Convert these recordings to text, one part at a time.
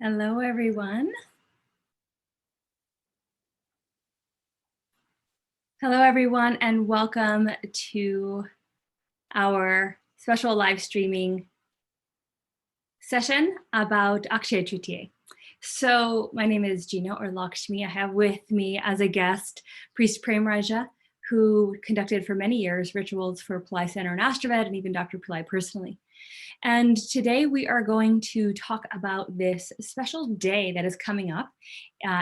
Hello, everyone. Hello, everyone, and welcome to our special live streaming session about Akshaya Tritiya. So my name is Gina or Lakshmi. I have with me as a guest Priest Prem Raja, who conducted for many years rituals for Pillai Center and Ashtravet, and even Dr. Pillai personally. And today we are going to talk about this special day that is coming up.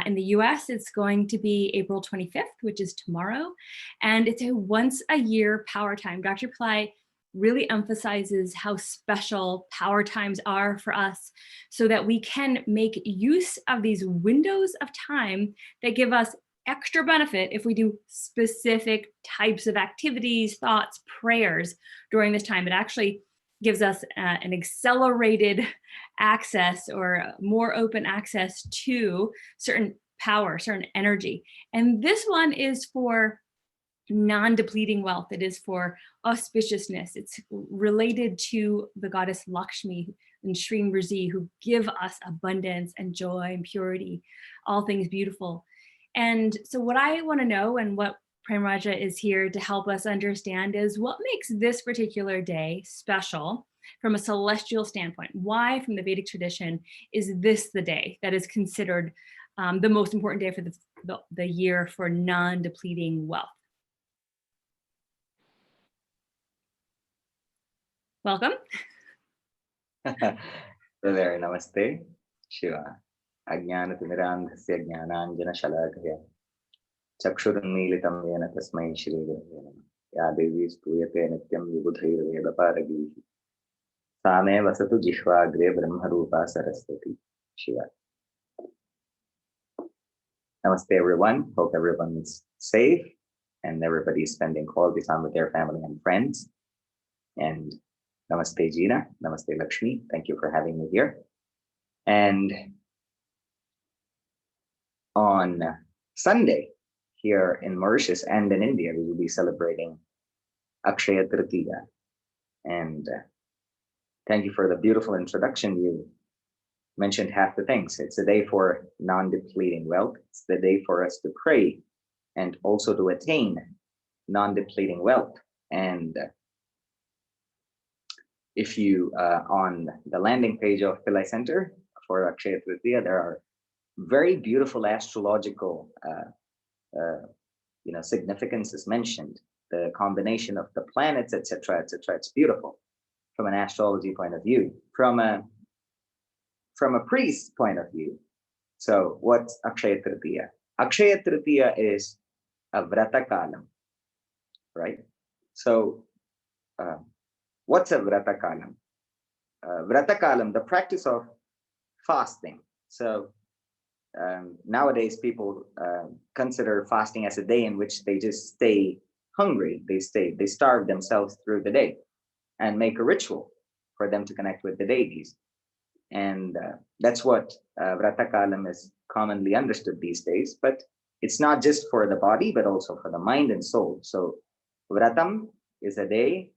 In the US, it's going to be April 25th, which is tomorrow. And it's a once a year power time. Dr. Pillai really emphasizes how special power times are for us so that we can make use of these windows of time that give us extra benefit if we do specific types of activities, thoughts, prayers during this time. It actually gives us an accelerated access or more open access to certain power, certain energy. And this one is for non-depleting wealth. It is for auspiciousness. It's related to the goddess Lakshmi and Shreem Brzee, who give us abundance and joy and purity, all things beautiful. And so what I want to know, and what Prem Raja is here to help us understand, is what makes this particular day special from a celestial standpoint. Why, from the Vedic tradition, is this the day that is considered the most important day for the year for non-depleting wealth? Welcome. There, namaste, Shiva. Ajnanatimirandhasya jnananjana shalakaya. Chakshurunmilitam yena tasmai Shri Gurave Namah. Ya Devi stuyate nityam vibudhair vedaparagih. Same vasatu jishvagre brahmarupa saraswati. Shiva. Namaste, everyone. Hope everyone's safe and everybody's spending quality time with their family and friends. And namaste, Gina. Namaste, Lakshmi. Thank you for having me here. And on Sunday, here in Mauritius and in India, we will be celebrating Akshaya Tritiya. And thank you for the beautiful introduction. You mentioned half the things. It's a day for non-depleting wealth. It's the day for us to pray and also to attain non-depleting wealth. And if you, on the landing page of Pillai Center for Akshaya Tritiya, there are very beautiful astrological significance is mentioned. The combination of the planets, etc., etc. It's beautiful from an astrology point of view. From a priest's point of view. So what's Akshaya Tritiya? Akshaya Tritiya is a vrata kalam, right? So what's a vrata kalam? Vrata kalam, the practice of fasting. So nowadays people consider fasting as a day in which they just stay hungry. They starve themselves through the day and make a ritual for them to connect with the deities. And that's what vrata kalam is commonly understood these days. But it's not just for the body, but also for the mind and soul. So vratam is a day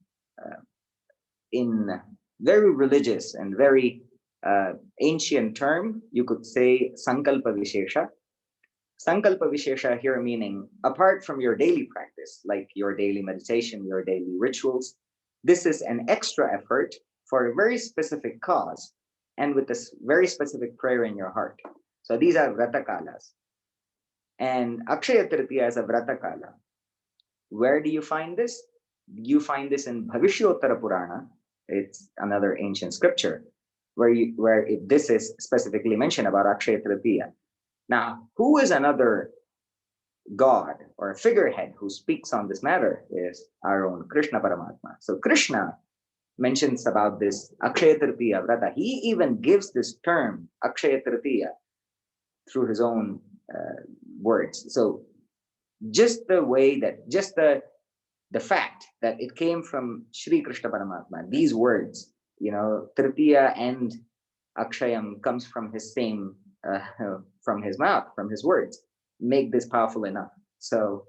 in very religious and very ancient term, you could say sankalpa vishesha. Sankalpa vishesha here meaning apart from your daily practice, like your daily meditation, your daily rituals, this is an extra effort for a very specific cause and with this very specific prayer in your heart. So these are vrata kalas. And Akshaya Tritiya is a vrata kala. Where do you find this? You find this in Bhavishyotara Purana. It's another ancient scripture where this is specifically mentioned about Akshaya Tritiya. Now, who is another god or a figurehead who speaks on this matter is our own Krishna Paramatma. So Krishna mentions about this Akshaya Tritiya Vrata. He even gives this term Akshaya Tritiya through his own words. So just the fact that it came from Shri Krishna Paramatma, these words, Tritiya and Akshayam comes from his same, from his mouth, from his words, make this powerful enough. So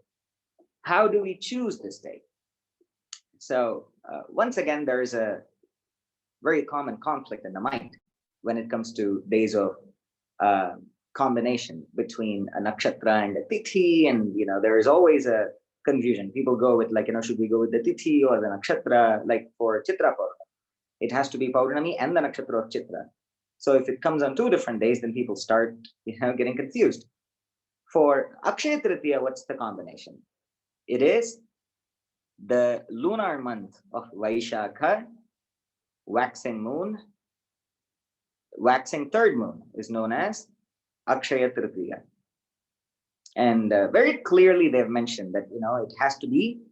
how do we choose this day? So once again, there is a very common conflict in the mind when it comes to days of combination between a nakshatra and a tithi, and there is always a confusion. People go with like, should we go with the tithi or the nakshatra? Like for Chitra Purnami, it has to be Purnami and the nakshatra of Chitra. So if it comes on 2 different days, then people start getting confused. For Akshaya Tritiya, what's the combination? It is the lunar month of Vaishakha, waxing moon, waxing third moon is known as Akshaya Tritiya. And very clearly they've mentioned that, it has to be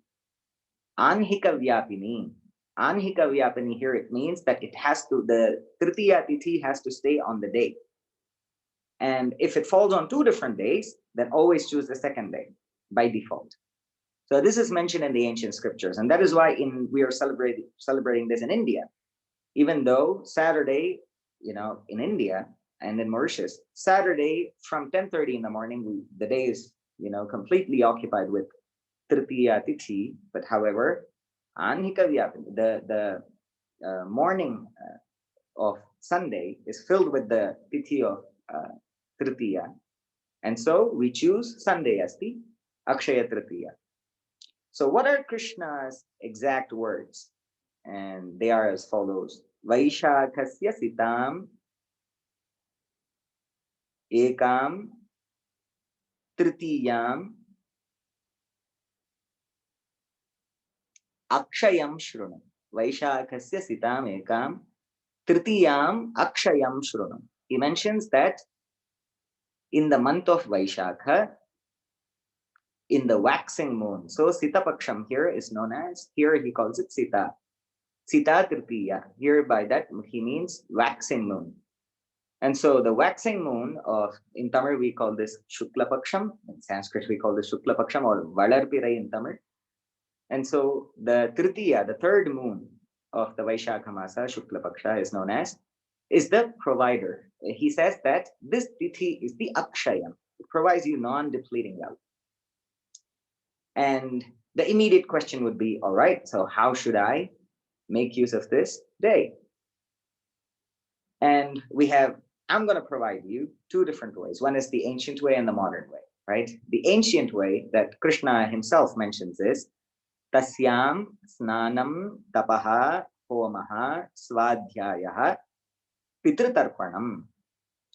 Anhika Vyapini. Anhika Vyapini here, it means that the Tritiya Tithi has to stay on the day. And if it falls on 2 different days, then always choose the second day by default. So this is mentioned in the ancient scriptures. And that is why we are celebrating this in India. Even though Saturday, in India and in Mauritius, Saturday from 10:30 in the morning, the day is, completely occupied with Tritiya Tithi. But however, Anhika Vyapini, the morning of Sunday is filled with the Tithi of Tritiya. And so we choose Sunday as the Akshaya Tritiya. So what are Krishna's exact words? And they are as follows. Vaishakasya sitam ekam tritiyam akshayam shrunam. Vaishakasya sitam ekam tritiyam akshayam shrunam. He mentions that in the month of Vaishakha, in the waxing moon. So Sita Paksham here is known as, here he calls it Sita. Sita Tritiya. Here by that he means waxing moon. And so the waxing moon in Tamil we call this Shukla Paksham. In Sanskrit we call this Shukla Paksham or Valarpirai in Tamil. And so the Tritiya, the third moon of the Vaishakha Masa, Shukla Paksha, is the provider. He says that this Tithi is the Akshayam. It provides you non-depleting wealth. And the immediate question would be, all right, so how should I make use of this day? And I'm going to provide you 2 different ways. One is the ancient way and the modern way, right? The ancient way that Krishna himself mentions is Tasyam snanam tapaha homaha svadhyayaha pitritarpanam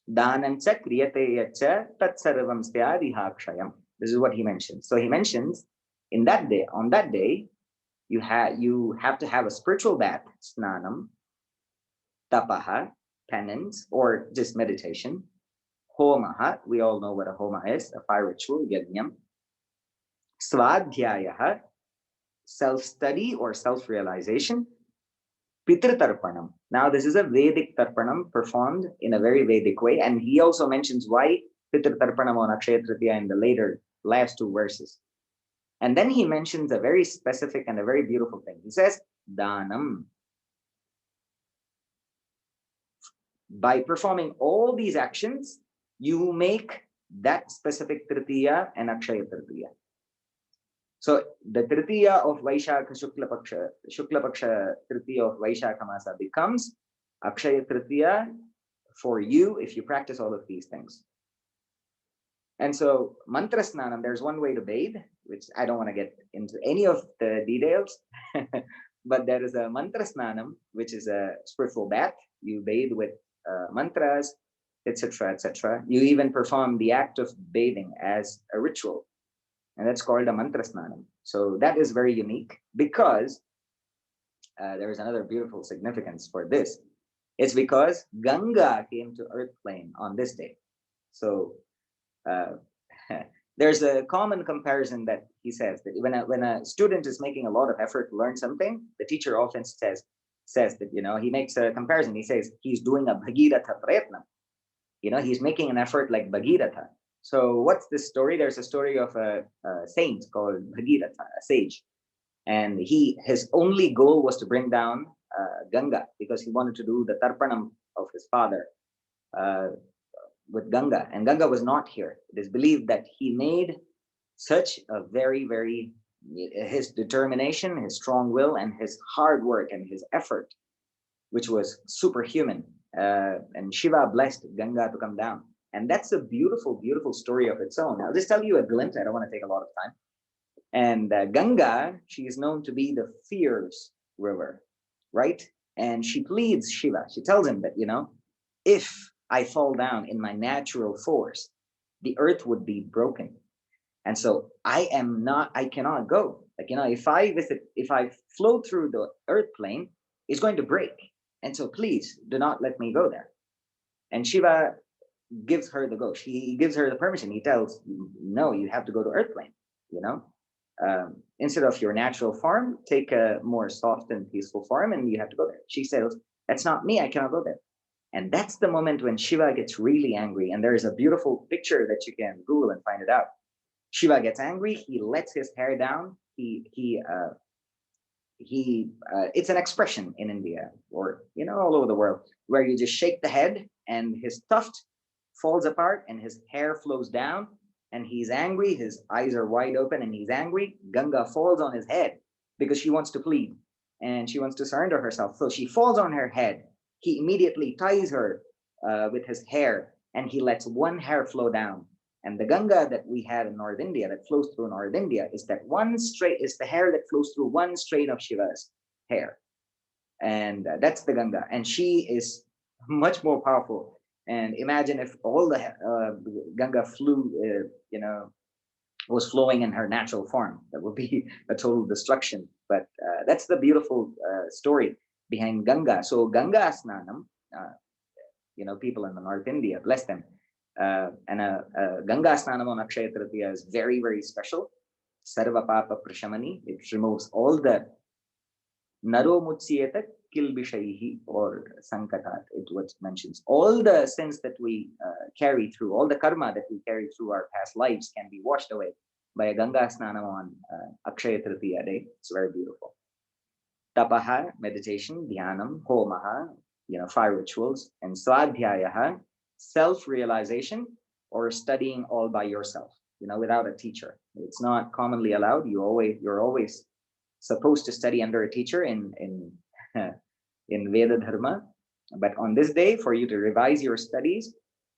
danancha kriyate yacha tatsarvam syadihakshayam. This is what he mentions. So he mentions on that day, you have to have a spiritual bath, snanam, tapaha, penance, or just meditation, homaha, we all know what a homa is, a fire ritual, yajnam, svadhyayaha, self-study or self-realization, pitritarpanam. Now this is a Vedic tarpanam performed in a very Vedic way, and he also mentions why pitritarpanam on Akshaya Tritiya in the last 2 verses. And then he mentions a very specific and a very beautiful thing. He says, Danam. By performing all these actions, you make that specific Tritiya and Akshaya Tritiya. So the Tritiya of Vaishakha Shukla Paksha Tritiya of Vaishakha Masa becomes Akshaya Tritiya for you if you practice all of these things. And so mantra snanam, there's one way to bathe, which I don't want to get into any of the details, but there is a mantra snanam, which is a spiritual bath. You bathe with mantras, etc., etc. You even perform the act of bathing as a ritual, and that's called a mantra snanam. So that is very unique because there is another beautiful significance for this. It's because Ganga came to earth plane on this day. So there's a common comparison that he says that when a student is making a lot of effort to learn something, the teacher often says that, he makes a comparison. He says he's doing a Bhagiratha Prayatna. He's making an effort like Bhagiratha. So what's this story? There's a story of a saint called Bhagiratha, a sage. And his only goal was to bring down Ganga because he wanted to do the Tarpanam of his father with Ganga. And Ganga was not here. It is believed that he made such a very, very, his determination, his strong will, and his hard work and his effort, which was superhuman. And Shiva blessed Ganga to come down. And that's a beautiful, beautiful story of its own. I'll just tell you a glimpse. I don't want to take a lot of time. And Ganga, she is known to be the fierce river, right? And she pleads Shiva. She tells him that, if I fall down in my natural force, the earth would be broken. And so I cannot go. Like, if I flow through the earth plane, it's going to break. And so please do not let me go there. And Shiva gives her the go. He gives her the permission. He tells, no, you have to go to earth plane, instead of your natural form, take a more soft and peaceful form, and you have to go there. She says, that's not me, I cannot go there. And that's the moment when Shiva gets really angry. And there is a beautiful picture that you can Google and find it out. Shiva gets angry, he lets his hair down, it's an expression in India or all over the world where you just shake the head and his tuft falls apart and his hair flows down and he's angry, his eyes are wide open and he's angry. Ganga falls on his head because she wants to plead and she wants to surrender herself. So she falls on her head. He immediately ties her with his hair and he lets one hair flow down. And the Ganga that we have in North India, that flows through North India, is the hair that flows through one straight of Shiva's hair. And that's the Ganga. And she is much more powerful. And imagine if all the Ganga was flowing in her natural form. That would be a total destruction. But that's the beautiful story behind Ganga. So Ganga Snanam, people in the North India, bless them. And Ganga Snanam on Akshaya Tritiya is very, very special. Sarva Papa Prashamani. It removes all the Naro Mutsiyata Kilbishaihi or Sankatat. It mentions all the sins that we carry through, all the karma that we carry through our past lives can be washed away by a Ganga Snanam on Akshaya Tritiya day. It's very beautiful. Tapaha, meditation, dhyanam, homaha, fire rituals, and swadhyayaha, self-realization or studying all by yourself, without a teacher. It's not commonly allowed. You're always supposed to study under a teacher in Veda Dharma. But on this day, for you to revise your studies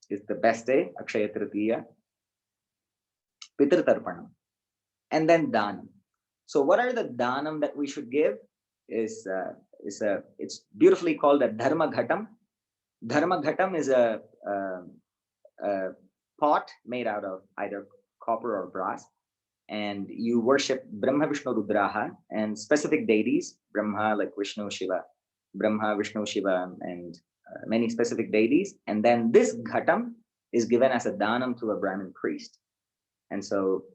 is the best day, Akshaya Tritiya, Pitr Tarpanam, and then Danam. So what are the Danam that we should give? It's beautifully called a Dharma Ghatam. Dharma Ghatam is a pot made out of either copper or brass, and you worship Brahma, Vishnu, Rudraha, and specific deities, Brahma, like Vishnu, Shiva, Brahma, Vishnu, Shiva, and many specific deities. And then this Ghatam is given as a Danam to a Brahmin priest. And so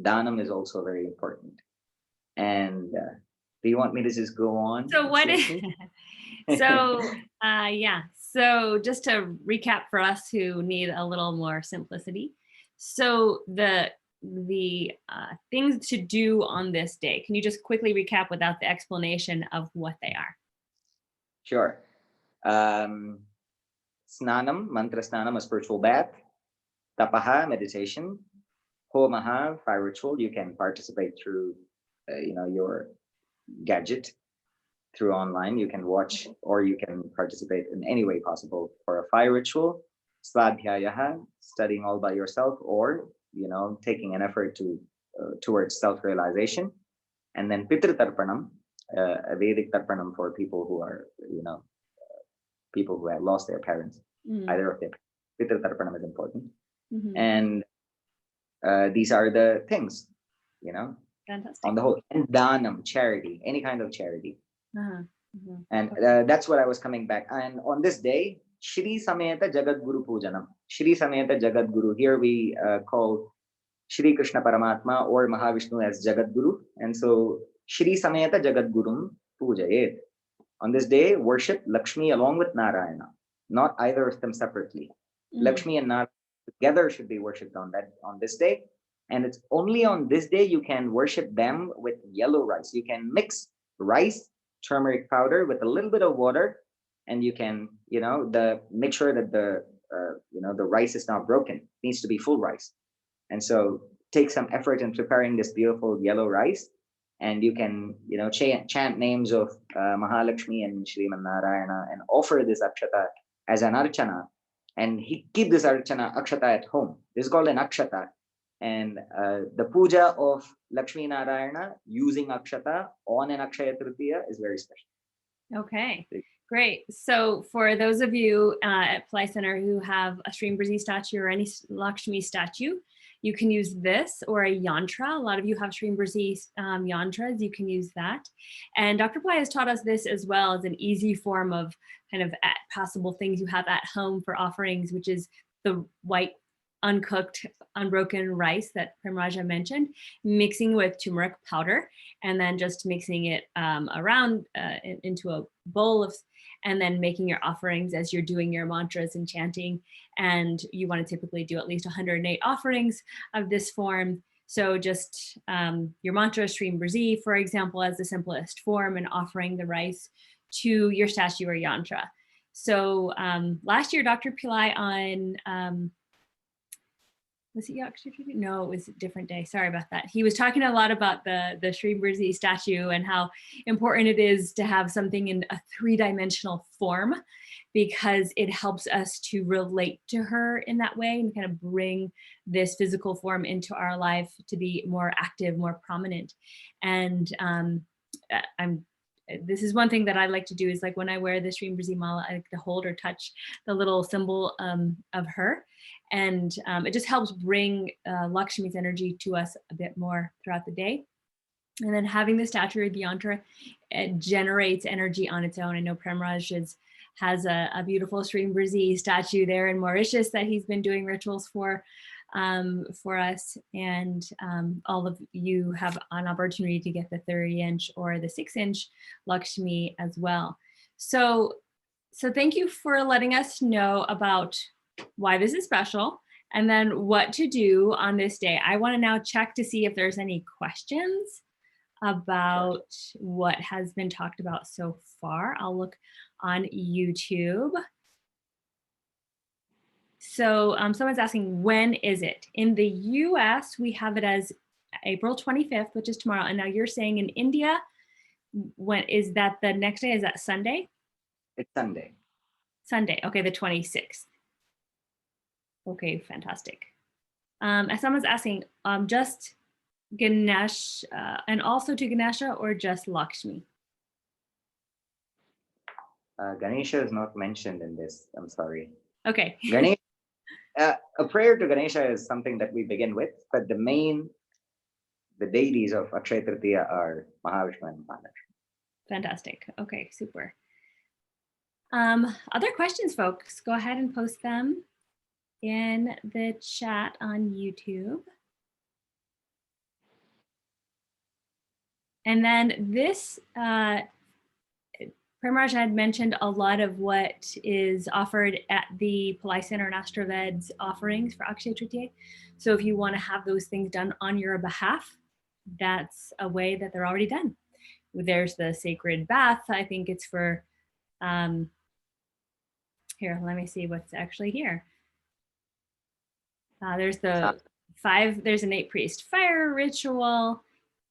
Danam is also very important. And do you want me to just go on? So what is so just to recap for us who need a little more simplicity. So the things to do on this day, can you just quickly recap without the explanation of what they are? Sure. Snanam, mantra snanam, a spiritual bath. Tapaha, meditation. Homaha, fire ritual. You can participate through your gadget, through online. You can watch or you can participate in any way possible for a fire ritual. Swadhyayaha, studying all by yourself, or taking an effort towards self-realization. And then Pitr Tarpanam, a Vedic Tarpanam for people who are people who have lost their parents. Either of their Pitr Tarpanam is important. And these are the things, Fantastic. on the whole. And Danam, charity, any kind of charity. And that's what I was coming back. And on this day, Shri Sameta Jagadguru Pujanam. Shri Sameta Jagadguru. Here we call Shri Krishna Paramatma or Mahavishnu as Jagadguru. And so Shri Sameta Jagadgurum Pujayet. On this day, worship Lakshmi along with Narayana, not either of them separately. Lakshmi and Narayana together should be worshipped on this day. And it's only on this day you can worship them with yellow rice. You can mix rice, turmeric powder with a little bit of water, and you can, make sure that the rice is not broken. It needs to be full rice. And so take some effort in preparing this beautiful yellow rice, and you can, chant names of Mahalakshmi and Shriman Narayana and offer this akshata as an archana and he keep this archana akshata at home. This is called an akshata. And the puja of Lakshmi Narayana using akshata on an Akshaya Tritiya is very special. Okay, great. So for those of you at Palai Center who have a Shreem Brzee statue or any Lakshmi statue, you can use this or a yantra. A lot of you have Shreem Brzee yantras. You can use that. And Dr. Palai has taught us this as well as an easy form of kind of possible things you have at home for offerings, which is the white uncooked, unbroken rice that Premraja mentioned, mixing with turmeric powder, and then just mixing it around into a bowl of, and then making your offerings as you're doing your mantras and chanting. And you want to typically do at least 108 offerings of this form. So just your mantra, Shreem Brzee, for example, as the simplest form, and offering the rice to your statue or yantra. So last year, Dr. Pillai on was it Yakshya? No, it was a different day. Sorry about that. He was talking a lot about the Shreem Brzee statue and how important it is to have something in a 3-dimensional form, because it helps us to relate to her in that way and kind of bring this physical form into our life to be more active, more prominent. And this is one thing that I like to do, is like when I wear the Shreem Brzee mala, I like to hold or touch the little symbol of her. And it just helps bring Lakshmi's energy to us a bit more throughout the day. And then having the statue of the yantra, it generates energy on its own. I know Premraj has a beautiful Shreem Brzee statue there in Mauritius that he's been doing rituals for us. And all of you have an opportunity to get the 30-inch or the 6-inch Lakshmi as well. So thank you for letting us know about why this is special and then what to do on this day. I want to now check to see if there's any questions about what has been talked about so far. I'll look on YouTube. So someone's asking, when is it? In the US, we have it as April 25th, which is tomorrow. And now you're saying in India, when is that the next day? Is that Sunday? It's Sunday. Sunday, okay, the 26th. Okay, fantastic. As someone's asking, just Ganesh and also to Ganesha or just Lakshmi? Ganesha is not mentioned in this. I'm sorry. Okay. Ganesha, a prayer to Ganesha is something that we begin with, but the deities of Akshaya Tritiya are Mahavishnu and Mahalakshmi. Fantastic. Okay, super. Other questions, folks? Go ahead and post them in the chat on YouTube. And then this, Premraj had mentioned a lot of what is offered at the Palai Center and Astraveds offerings for Akshaya Tritiya. So if you want to have those things done on your behalf, that's a way that they're already done. There's the sacred bath. I think it's for, here, let me see what's actually here. There's there's an 8 priest fire ritual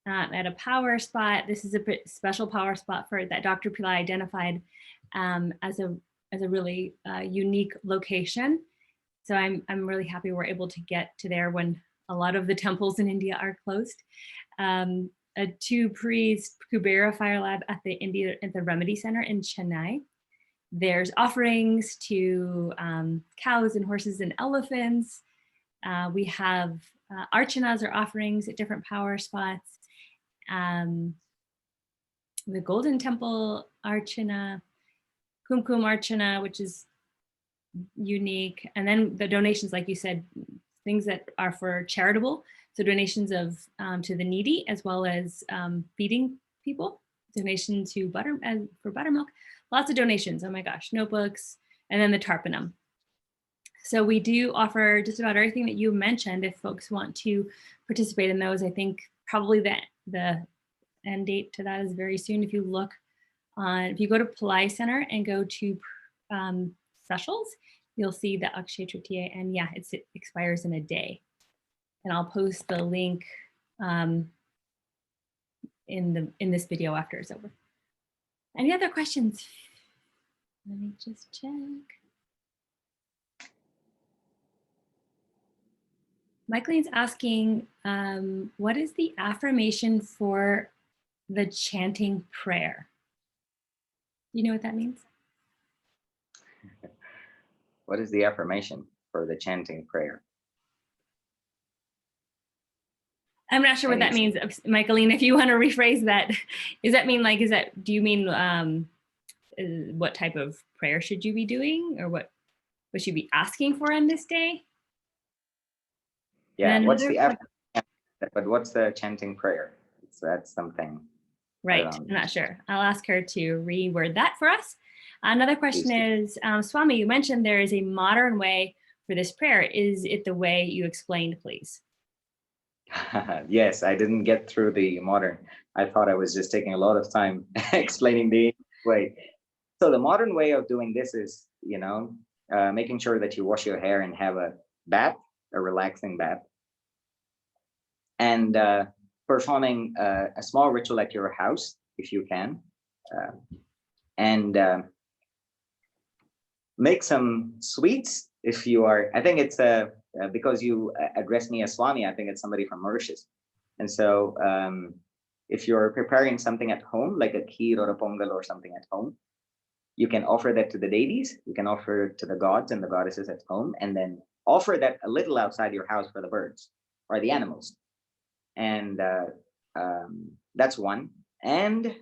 at a power spot. This is a special power spot for that Dr. Pillai identified as a really unique location. So I'm really happy we're able to get to there when a lot of the temples in India are closed. A 2 priest Kubera fire lab at the Remedy Center in Chennai. There's offerings to cows and horses and elephants. We have archanas or offerings at different power spots. The Golden Temple Archana, Kumkum Archana, which is unique. And then the donations, like you said, things that are for charitable. So donations of to the needy, as well as feeding people. Donation to for buttermilk. Lots of donations. Oh my gosh, notebooks, and then the Tarpanam. So we do offer just about everything that you mentioned. If folks want to participate in those, I think probably the end date to that is very soon. If you look on, if you go to Palai Center and go to specials, you'll see the Akshaya Tritiya, and yeah, it expires in a day. And I'll post the link in this video after it's over. Any other questions? Let me just check. Michaeline's asking, what is the affirmation for the chanting prayer? You know what that means? What is the affirmation for the chanting prayer? I'm not sure what that means, Michaeline. If you want to rephrase that, do you mean what type of prayer should you be doing, or what should you be asking for on this day? Yeah, what's the affirmation, but what's the chanting prayer? So that's something. Right, I'm not sure. I'll ask her to reword that for us. Another question is, Swami, you mentioned there is a modern way for this prayer. Is it the way you explained, please? Yes, I didn't get through the modern. I thought I was just taking a lot of time explaining the way. So the modern way of doing this is, making sure that you wash your hair and have a bath, a relaxing bath, and performing a small ritual at your house if you can, and make some sweets if you are. I think it's because you addressed me as Swami, I think it's somebody from Mauritius. And so if you're preparing something at home, like a kheer or a pongal or something at home, you can offer that to the deities, you can offer it to the gods and the goddesses at home, and then offer that a little outside your house for the birds or the animals. And that's one. And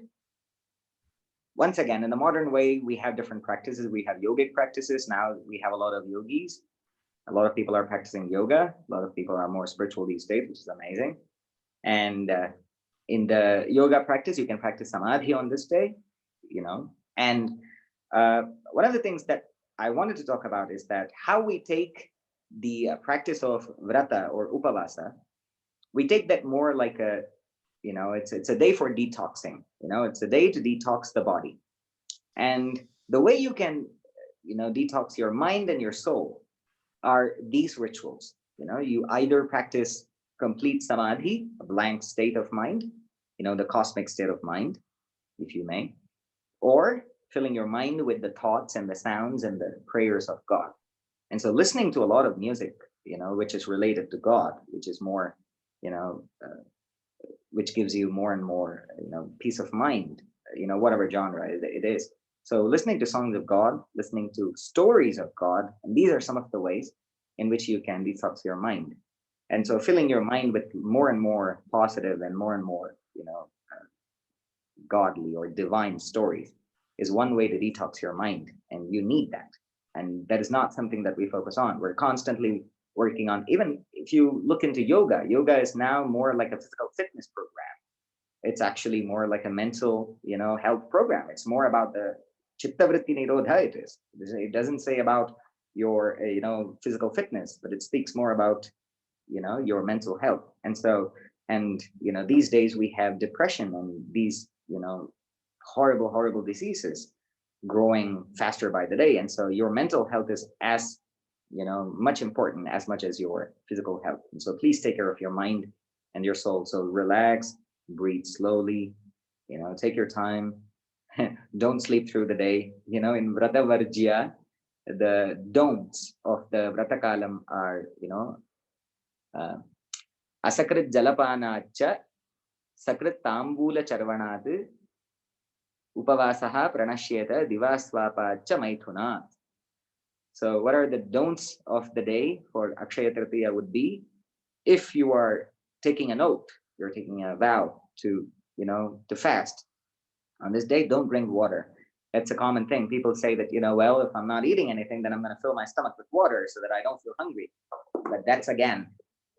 once again, in the modern way, we have different practices. We have yogic practices. Now we have a lot of yogis. A lot of people are practicing yoga. A lot of people are more spiritual these days, which is amazing. And in the yoga practice, you can practice samadhi on this day, And one of the things that I wanted to talk about is that how we take the practice of vrata or upavasa, we take that more like a, it's a day for detoxing. It's a day to detox the body. And the way you can, detox your mind and your soul are these rituals. You either practice complete samadhi, a blank state of mind, the cosmic state of mind, if you may, or filling your mind with the thoughts and the sounds and the prayers of God. And so listening to a lot of music, which is related to God, which is more, which gives you more and more, peace of mind, whatever genre it is. So listening to songs of God, listening to stories of God, and these are some of the ways in which you can detox your mind. And so filling your mind with more and more positive and more, godly or divine stories is one way to detox your mind, and you need that. And that is not something that we focus on. We're constantly working on, even if you look into yoga, yoga is now more like a physical fitness program. It's actually more like a mental, health program. It's more about the chitta vritti nirodha. It doesn't say about your, physical fitness, but it speaks more about, your mental health. And so, these days we have depression and these, horrible diseases growing faster by the day. And so your mental health is as, much important as much as your physical health. And so please take care of your mind and your soul. So relax, breathe slowly, take your time. Don't sleep through the day. In Vrata Varjya, the don'ts of the Vrata Kalam are, Asakrit Jalapanacha, Sakrit Tambula Charvanad, Upavasaha Pranashyeta Divaswapacha Maithunat. So what are the don'ts of the day for Akshaya Tritiya would be, if you are taking an oath, you're taking a vow to, to fast. On this day, don't drink water. That's a common thing. People say that, well, if I'm not eating anything, then I'm going to fill my stomach with water so that I don't feel hungry. But that's again,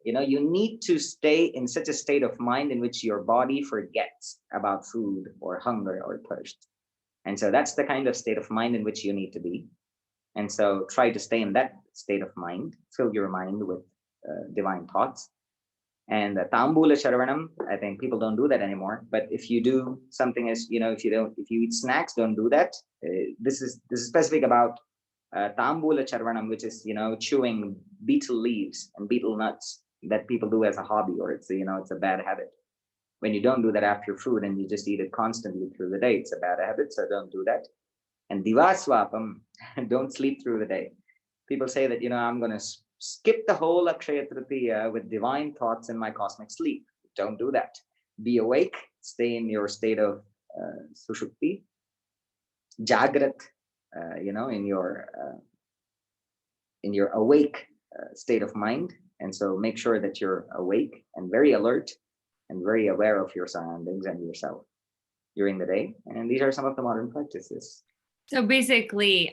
you need to stay in such a state of mind in which your body forgets about food or hunger or thirst. And so that's the kind of state of mind in which you need to be. And so try to stay in that state of mind, fill your mind with divine thoughts. And Tambula Sharavanam, I think people don't do that anymore. But if you do something as, if you eat snacks, don't do that. This is specific about Tambula Charvanam, which is, chewing betel leaves and betel nuts that people do as a hobby, or it's, it's a bad habit. When you don't do that after food and you just eat it constantly through the day, it's a bad habit. So don't do that. And Divaswapam, don't sleep through the day. People say that, I'm going to skip the whole Akshaya Tritiya with divine thoughts in my cosmic sleep. Don't do that. Be awake, stay in your state of sushupti, jagrat, in your awake state of mind. And so make sure that you're awake and very alert and very aware of your surroundings and yourself during the day. And these are some of the modern practices. So basically,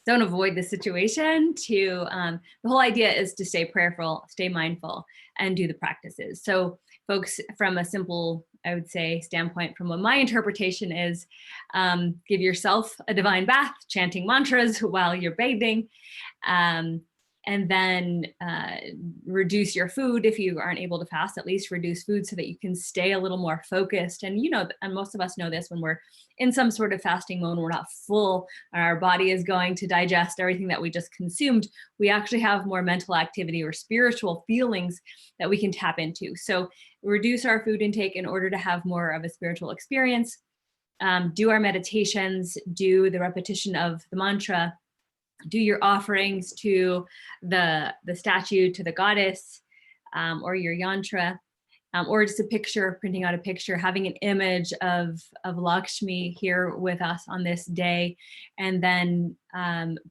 don't avoid the situation. The whole idea is to stay prayerful, stay mindful, and do the practices. So folks, from a simple, I would say, standpoint, from what my interpretation is, give yourself a divine bath, chanting mantras while you're bathing, and then reduce your food. If you aren't able to fast, at least reduce food so that you can stay a little more focused. And and most of us know this, when we're in some sort of fasting mode, we're not full, and our body is going to digest everything that we just consumed, we actually have more mental activity or spiritual feelings that we can tap into. So reduce our food intake in order to have more of a spiritual experience, do our meditations, do the repetition of the mantra, do your offerings to the statue, to the goddess, or your yantra, or just a picture, printing out a picture, having an image of Lakshmi here with us on this day. And then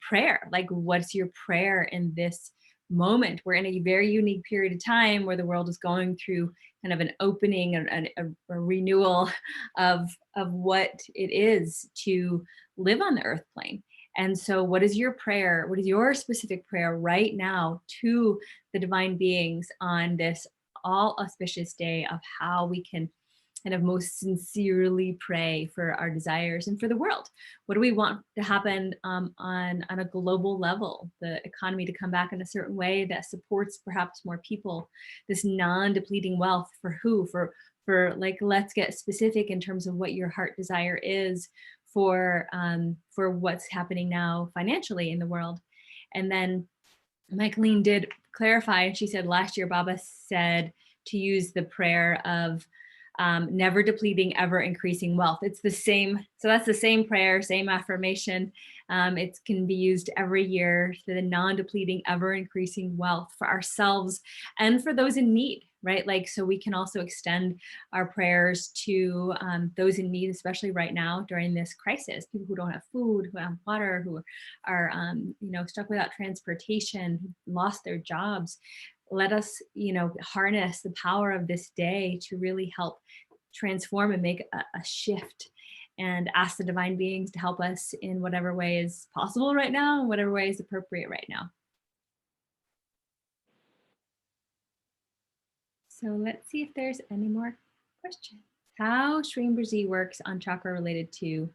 prayer, like, what's your prayer in this moment? We're in a very unique period of time where the world is going through kind of an opening and a renewal of what it is to live on the earth plane. And so what is your prayer? What is your specific prayer right now to the divine beings on this all auspicious day of how we can kind of most sincerely pray for our desires and for the world? What do we want to happen on a global level? The economy to come back in a certain way that supports perhaps more people. This non-depleting wealth for who? For like, let's get specific in terms of what your heart desire is for what's happening now financially in the world. And then Michaeline did clarify, and she said last year Baba said to use the prayer of never depleting, ever increasing wealth. It's the same, so that's the same prayer, same affirmation. It can be used every year for the non-depleting, ever increasing wealth for ourselves and for those in need, right? Like, so we can also extend our prayers to those in need, especially right now during this crisis, people who don't have food, who have water, who are stuck without transportation, who lost their jobs. Let us, harness the power of this day to really help transform and make a shift, and ask the divine beings to help us in whatever way is possible right now, and whatever way is appropriate right now. So let's see if there's any more questions. How Shreem Brzee works on chakra related to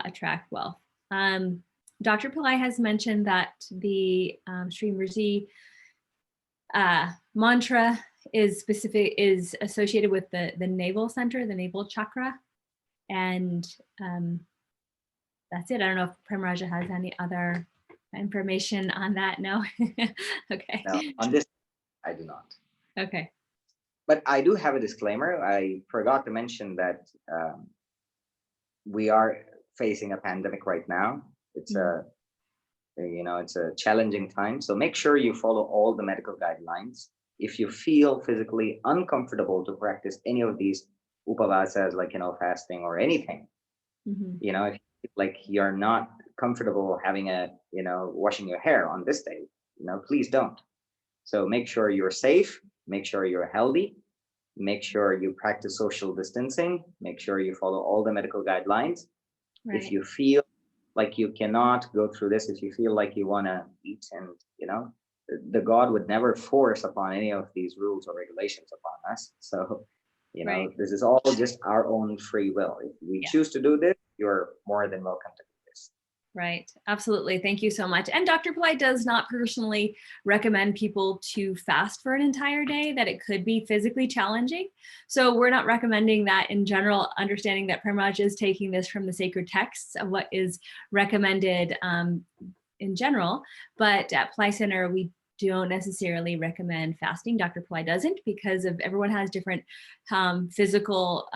attract wealth. Dr. Pillai has mentioned that the Shreem Brzee mantra is associated with the navel center, the navel chakra. And that's it. I don't know if Premraja has any other information on that. No? Okay. No, on this, I do not. Okay. But I do have a disclaimer. I forgot to mention that we are facing a pandemic right now. It's it's a challenging time. So make sure you follow all the medical guidelines. If you feel physically uncomfortable to practice any of these upavasas, like, fasting or anything, if like you're not comfortable having washing your hair on this day, please don't. So make sure you're safe, make sure you're healthy, make sure you practice social distancing, make sure you follow all the medical guidelines. Right. If you feel like you cannot go through this, if you feel like you want to eat, and the God would never force upon any of these rules or regulations upon us. So right. This is all just our own free will. If we choose to do this, you're more than welcome to do this. Right. Absolutely. Thank you so much. And Dr. Pillai does not personally recommend people to fast for an entire day, that it could be physically challenging. So we're not recommending that in general, understanding that Premraj is taking this from the sacred texts of what is recommended in general. But at Pillai Center, we don't necessarily recommend fasting. Dr. Pillai doesn't, because of everyone has different physical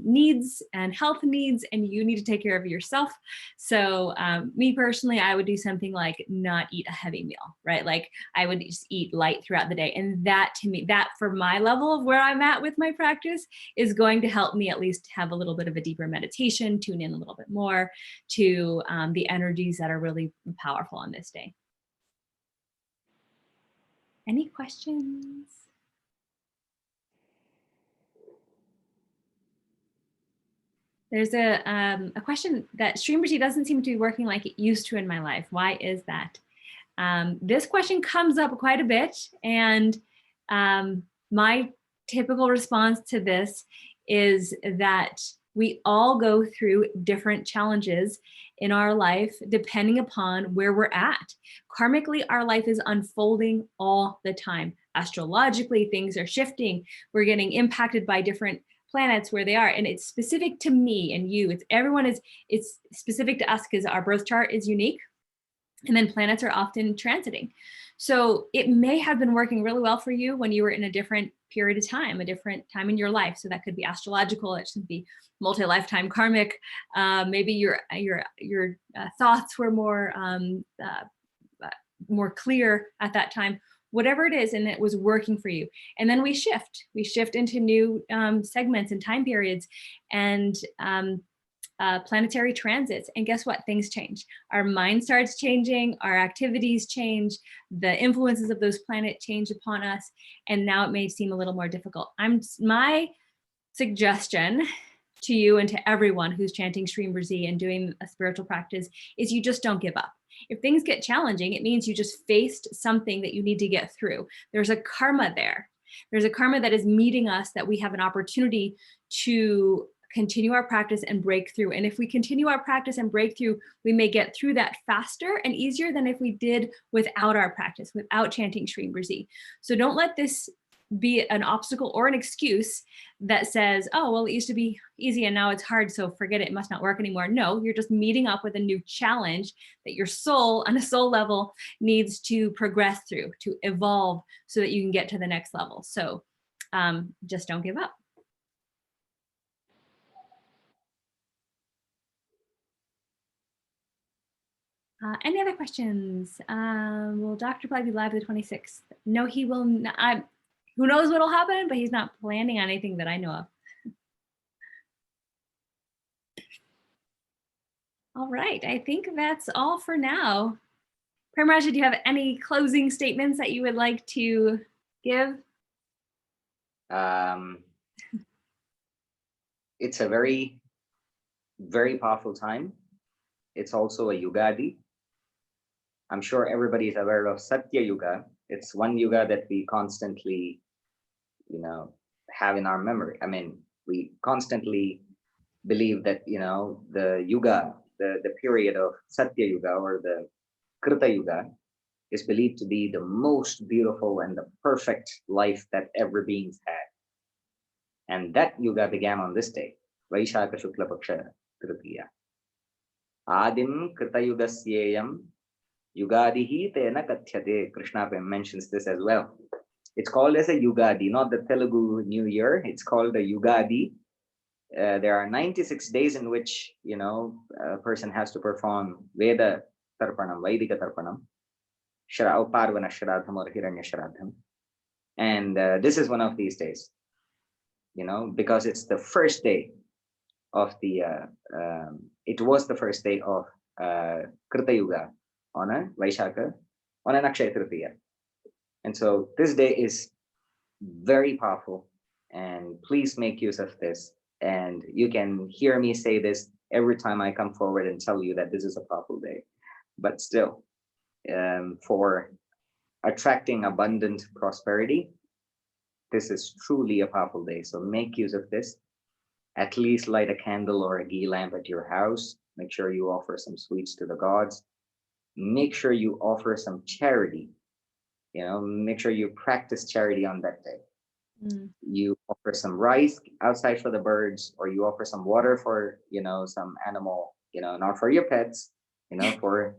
needs and health needs, and you need to take care of yourself. So me personally, I would do something like not eat a heavy meal, right? Like I would just eat light throughout the day. And that, to me, that for my level of where I'm at with my practice is going to help me at least have a little bit of a deeper meditation, tune in a little bit more to the energies that are really powerful on this day. Any questions? There's a question that Shreem Brzee doesn't seem to be working like it used to in my life. Why is that? This question comes up quite a bit, and my typical response to this is that we all go through different challenges in our life depending upon where we're at. Karmically, our life is unfolding all the time. Astrologically, things are shifting. We're getting impacted by different planets where they are, and it's specific to me and you. It's specific to us because our birth chart is unique, and then planets are often transiting. So it may have been working really well for you when you were in a different period of time, a different time in your life. So that could be astrological, it should be multi-lifetime karmic. Maybe your thoughts were more clear at that time. Whatever it is, and it was working for you. And then we shift into new segments and time periods and planetary transits. And guess what? Things change. Our mind starts changing, our activities change, the influences of those planets change upon us. And now it may seem a little more difficult. My suggestion to you and to everyone who's chanting Shreem Brzee and doing a spiritual practice is you just don't give up. If things get challenging, it means you just faced something that you need to get through. There's a karma there. There's a karma that is meeting us, that we have an opportunity to continue our practice and break through. And if we continue our practice and break through, we may get through that faster and easier than if we did without our practice, without chanting Shreem Brzee. So don't let this be an obstacle or an excuse that says, oh, well, it used to be easy and now it's hard, so forget it, it must not work anymore. No, you're just meeting up with a new challenge that your soul, on a soul level, needs to progress through, to evolve so that you can get to the next level. So just don't give up. Any other questions? Will Dr. Pillai be live the 26th? No, he will not. Who knows what'll happen, but he's not planning on anything that I know of. All right, I think that's all for now. Premaraja, do you have any closing statements that you would like to give? It's a very, very powerful time. It's also a Yugadi. I'm sure everybody is aware of Satya Yuga. It's one Yuga that we constantly, have in our memory. I mean, we constantly believe that, the Yuga, the period of Satya Yuga or the Krita Yuga is believed to be the most beautiful and the perfect life that ever beings had. And that Yuga began on this day, Vaishaka Shukla Paksha Tritiya. Adim Krita Yugasyayam Yugadihi Tena Kathyate. Krishna mentions this as well. It's called as a Yugadi, not the Telugu New Year. It's called a Yugadi. There are 96 days in which, a person has to perform Veda Tarpanam, Vaidika Tarpanam, Parvana Shraddham or Hiranya Shraddham. And this is one of these days, because it's the first day of the, it was the first day of Krita Yuga on a Vaishaka, on an Akshaya Tritiya. And so this day is very powerful, and please make use of this. And you can hear me say this every time I come forward and tell you that this is a powerful day. But still, for attracting abundant prosperity, this is truly a powerful day. So make use of this. At least light a candle or a ghee lamp at your house. Make sure you offer some sweets to the gods. Make sure you offer some charity. Make sure you practice charity on that day. You offer some rice outside for the birds, or you offer some water for, some animal, not for your pets, for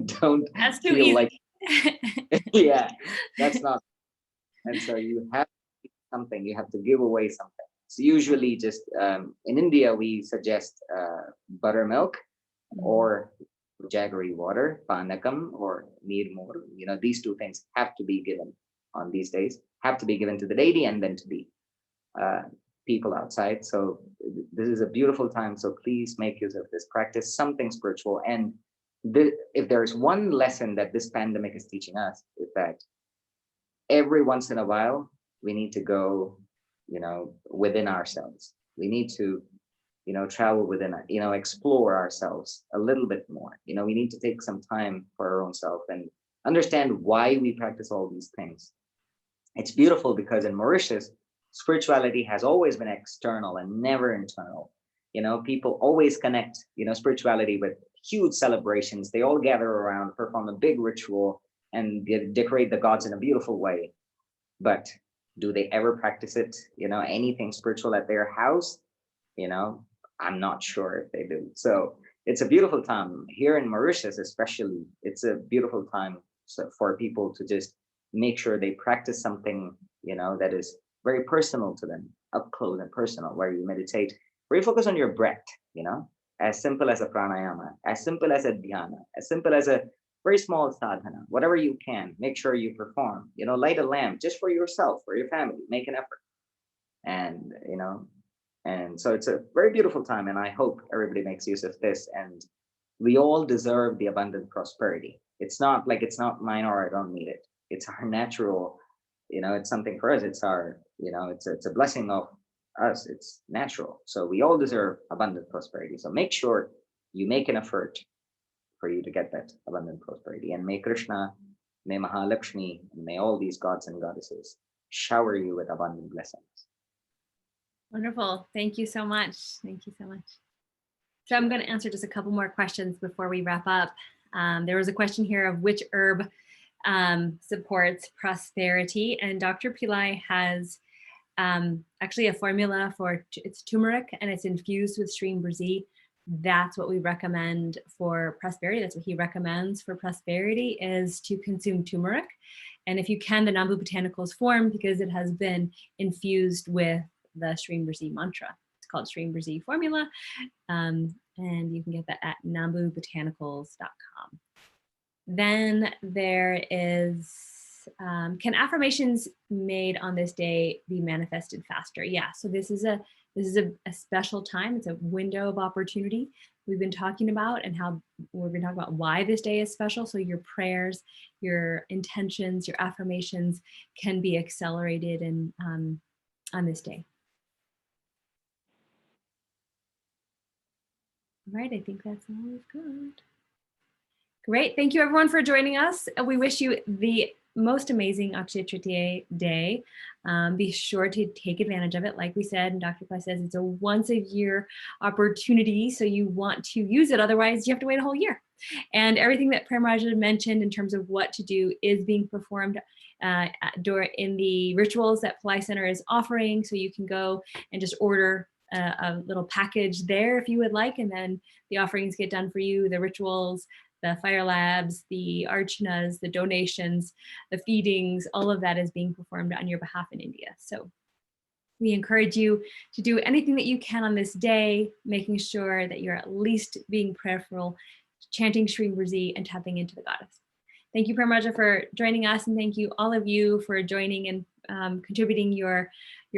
don't That's too feel easy. like Yeah, that's not. And so you have something, you have to give away something. So usually just in India, we suggest buttermilk or jaggery water, panakam or nirmor. You know, these two things have to be given on these days, have to be given to the deity and then to the uh, people outside. So this is a beautiful time. So please make use of this, practice something spiritual. And if there's one lesson that this pandemic is teaching us, is that every once in a while we need to go, you know, within ourselves. We need to, you know, travel within, you know, explore ourselves a little bit more. You know, we need to take some time for our own self and understand why we practice all these things. It's beautiful because in Mauritius, spirituality has always been external and never internal. You know, people always connect, you know, spirituality with huge celebrations. They all gather around, perform a big ritual, and decorate the gods in a beautiful way. But do they ever practice it, you know, anything spiritual at their house? You know, I'm not sure if they do. So it's a beautiful time here in Mauritius, especially. It's a beautiful time for people to just make sure they practice something, you know, that is very personal to them, up close and personal, where you meditate, where you focus on your breath, you know, as simple as a pranayama, as simple as a dhyana, as simple as a very small sadhana, whatever you can, make sure you perform, you know, light a lamp just for yourself, for your family, make an effort. And, you know, and so it's a very beautiful time. And I hope everybody makes use of this. And we all deserve the abundant prosperity. It's not like it's not mine or I don't need it. It's our natural, you know, it's something for us. It's our, you know, it's a blessing of us. It's natural. So we all deserve abundant prosperity. So make sure you make an effort for you to get that abundant prosperity. And may Krishna, may Mahalakshmi, and may all these gods and goddesses shower you with abundant blessings. Wonderful. Thank you so much. Thank you so much. So I'm going to answer just a couple more questions before we wrap up. There was a question here of which herb supports prosperity, and Dr. Pillai has actually a formula for it's turmeric and it's infused with Shreem Brzee. That's what we recommend for prosperity. That's what he recommends for prosperity, is to consume turmeric. And if you can, the Nambu Botanicals form, because it has been infused with the Shreem Brzee mantra. It's called Shreem Brzee formula. And you can get that at nambubotanicals.com. Then there is, can affirmations made on this day be manifested faster? Yeah, so this is a special time. It's a window of opportunity we've been talking about, and how we've been talking about why this day is special. So your prayers, your intentions, your affirmations can be accelerated and on this day. All right, I think that's all we've got. Great, thank you everyone for joining us. We wish you the most amazing Akshaya Tritiya day. Be sure to take advantage of it. Like we said, and Dr. Pillai says, it's a once a year opportunity, so you want to use it. Otherwise, you have to wait a whole year. And everything that Prem Raja mentioned in terms of what to do is being performed in the rituals that Pillai Center is offering. So you can go and just order a little package there if you would like, and then the offerings get done for you, the rituals, the fire labs, the archanas, the donations, the feedings, all of that is being performed on your behalf in India. So we encourage you to do anything that you can on this day, making sure that you're at least being prayerful, chanting Shreem Brzee and tapping into the goddess. Thank you, Prem Raja, for joining us, and thank you all of you for joining and contributing your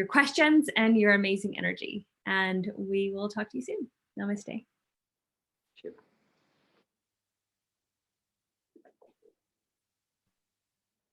questions and your amazing energy. And we will talk to you soon. Namaste. Sure.